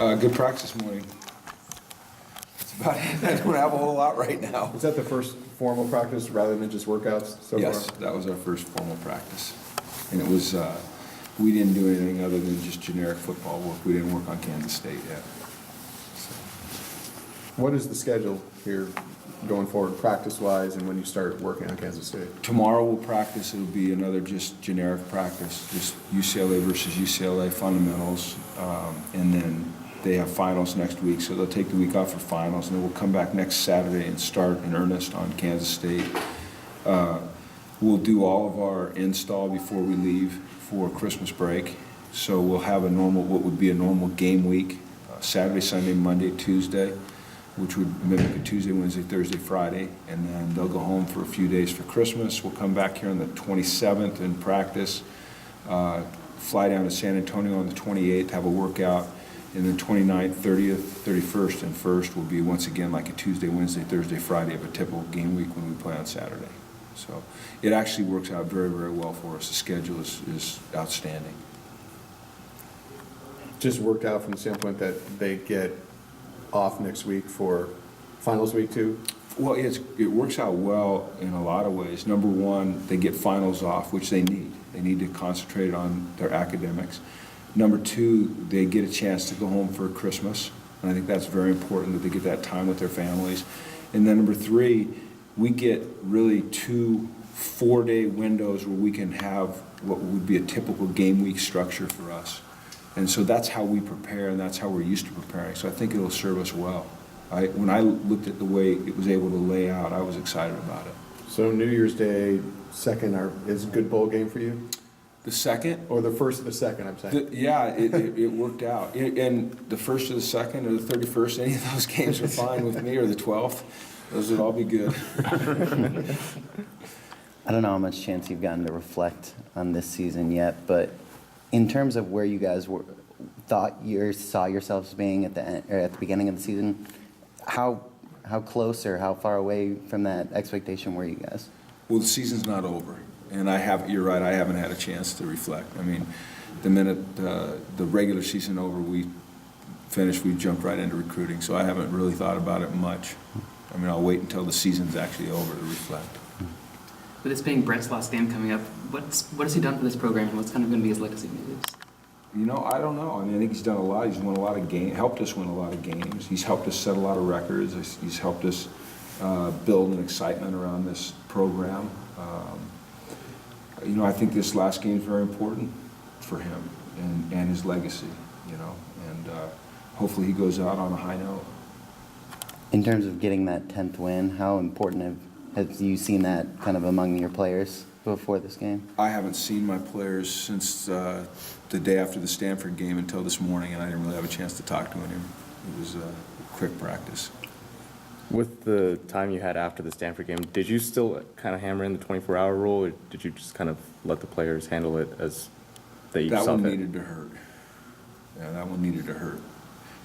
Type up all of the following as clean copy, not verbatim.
Good practice this morning. That's about it. I don't have a whole lot right now. Was that the first formal practice rather than just workouts so Yes, far? that was our first formal practice. And it was, we didn't do anything other than just generic football work. We didn't work on Kansas State yet. So. What is the schedule here going forward, practice-wise, and when you start working on Kansas State? Tomorrow we'll practice. It'll be another just generic practice, just UCLA versus UCLA fundamentals. And then they have finals next week, so they'll take the week off for finals, and then we'll come back next Saturday and start in earnest on Kansas State. We'll do all of our install before we leave for Christmas break. So we'll have a normal, what would be a normal game week, Saturday, Sunday, Monday, Tuesday, which would mimic a Tuesday, Wednesday, Thursday, Friday, and then they'll go home for a few days for Christmas. We'll come back here on the 27th and practice, fly down to San Antonio on the 28th, have a workout, and then 29th, 30th, 31st, and 1st will be once again like a Tuesday, Wednesday, Thursday, Friday of a typical game week when we play on Saturday. So it actually works out very, very well for us. The schedule is outstanding. Just worked out from the standpoint that they get off next week for finals week too? Well, it works out well in a lot of ways. Number one, they get finals off, which they need. They need to concentrate on their academics. Number two, they get a chance to go home for Christmas, and I think that's very important that they get that time with their families. And then number three, we get really 2 4-day windows where we can have what would be a typical game week structure for us. And so that's how we prepare, and that's how we're used to preparing. So I think it'll serve us well. When I looked at the way it was able to lay out, I was excited about it. So New Year's Day, second, is a good bowl game for you? The second? Or the first or the second, I'm saying. It worked out. And the first or the second or the 31st, any of those games are fine with me, or the 12th. Those would all be good. I don't know how much chance you've gotten to reflect on this season yet, but in terms of where you guys saw yourselves being at the end, or at the beginning of the season, how close or how far away from that expectation were you guys? Well, the season's not over, and you're right, I haven't had a chance to reflect. I mean, the minute the regular season over, we finished, we jumped right into recruiting, so I haven't really thought about it much. I mean, I'll wait until the season's actually over to reflect. With this being Brett's last game coming up, what has he done for this program, and what's kind of going to be his legacy? You know, I don't know. I mean, I think he's done a lot. He's won a lot of games, helped us win a lot of games. He's helped us set a lot of records. He's helped us build an excitement around this program. You know, I think this last game is very important for him and his legacy, you know, and hopefully he goes out on a high note. In terms of getting that 10th win, how important have you seen that kind of among your players before this game? I haven't seen my players since the day after the Stanford game until this morning, and I didn't really have a chance to talk to him. It was a quick practice. With the time you had after the Stanford game, did you still kind of hammer in the 24-hour rule, or did you just kind of let the players handle it as they saw fit? That one needed to hurt. Yeah, that one needed to hurt.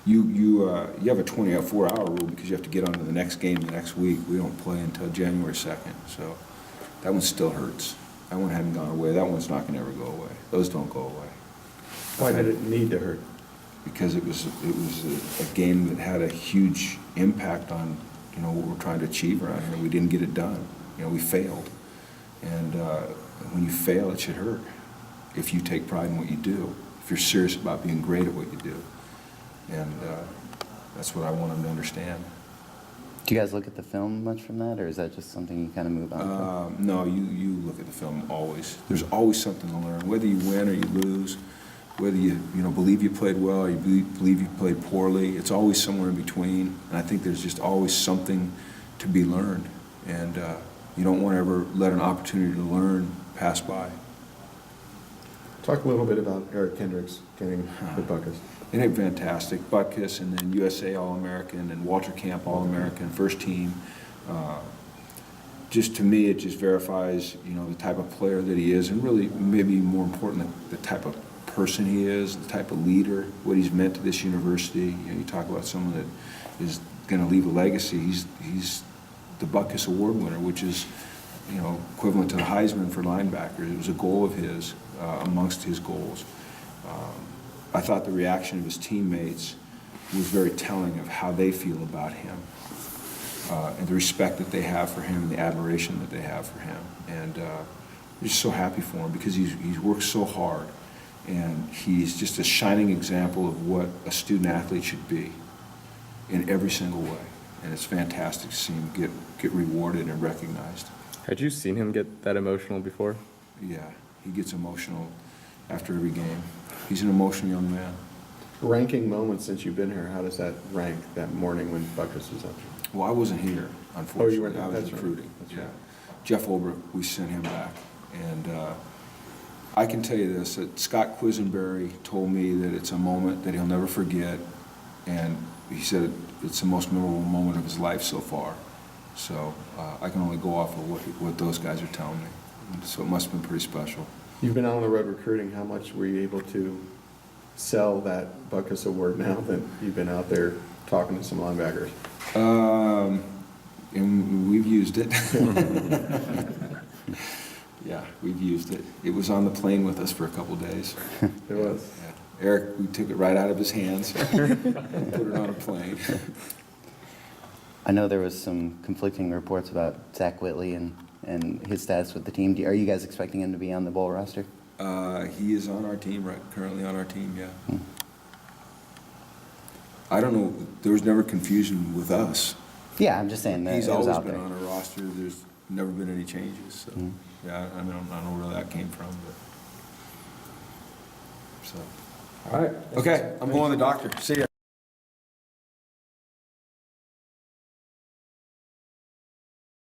You have a 24-hour rule because you have to get on to the next game the next week. We don't play until January 2nd, so that one still hurts. That one hadn't gone away. That one's not going to ever go away. Those don't go away. Why did it need to hurt? Because it was a game that had a huge impact on, you know, what we're trying to achieve around here. We didn't get it done. You know, we failed. And when you fail, it should hurt. If you take pride in what you do, if you're serious about being great at what you do. And that's what I want them to understand. Do you guys look at the film much from that, or is that just something you kind of move on from? No, you look at the film always. There's always something to learn, whether you win or you lose, whether you believe you played well or you believe you played poorly. It's always somewhere in between, and I think there's just always something to be learned, and you don't want to ever let an opportunity to learn pass by. Talk a little bit about Eric Kendricks getting the Butkus. Isn't it fantastic? Butkus, and then USA All-American, and Walter Camp All-American, first team. Just to me, it just verifies, you know, the type of player that he is, and really, maybe more important, the type of person he is, the type of leader, what he's meant to this university. You know, you talk about someone that is going to leave a legacy. He's the Butkus Award winner, which is, you know, equivalent to the Heisman for linebackers. It was a goal of his, amongst his goals. I thought the reaction of his teammates was very telling of how they feel about him, and the respect that they have for him and the admiration that they have for him. And we're just so happy for him because he's worked so hard, and he's just a shining example of what a student athlete should be in every single way. And it's fantastic to see him get rewarded and recognized. Had you seen him get that emotional before? Yeah, he gets emotional after every game. He's an emotional young man. Ranking moments since you've been here, how does that rank that morning when Buckus was up? Well, I wasn't here, unfortunately. weren't there. I was That's right. recruiting. That's Yeah. right. Jeff Olbrich, we sent him back. And I can tell you this, that Scott Quisenberry told me that it's a moment that he'll never forget. And he said it's the most memorable moment of his life so far. So I can only go off of what those guys are telling me. So it must have been pretty special. You've been out on the road recruiting. How much were you able to sell that Buckus Award now that you've been out there talking to some linebackers? And we've used it. Yeah, we've used it. It was on the plane with us for a couple days. It was. Yeah. Eric, we took it right out of his hands, and put it on a plane. I know there was some conflicting reports about Zach Whitley and his status with the team. Are you guys expecting him to be on the bowl roster? He is on our team, right? Currently on our team, yeah. I don't know. There was never confusion with us. Yeah, I'm just saying that He's it was always out been there. on our roster. There's never been any changes. So, yeah, I don't know where that came from, but so. All right. Okay, I'm going to the doctor. See ya.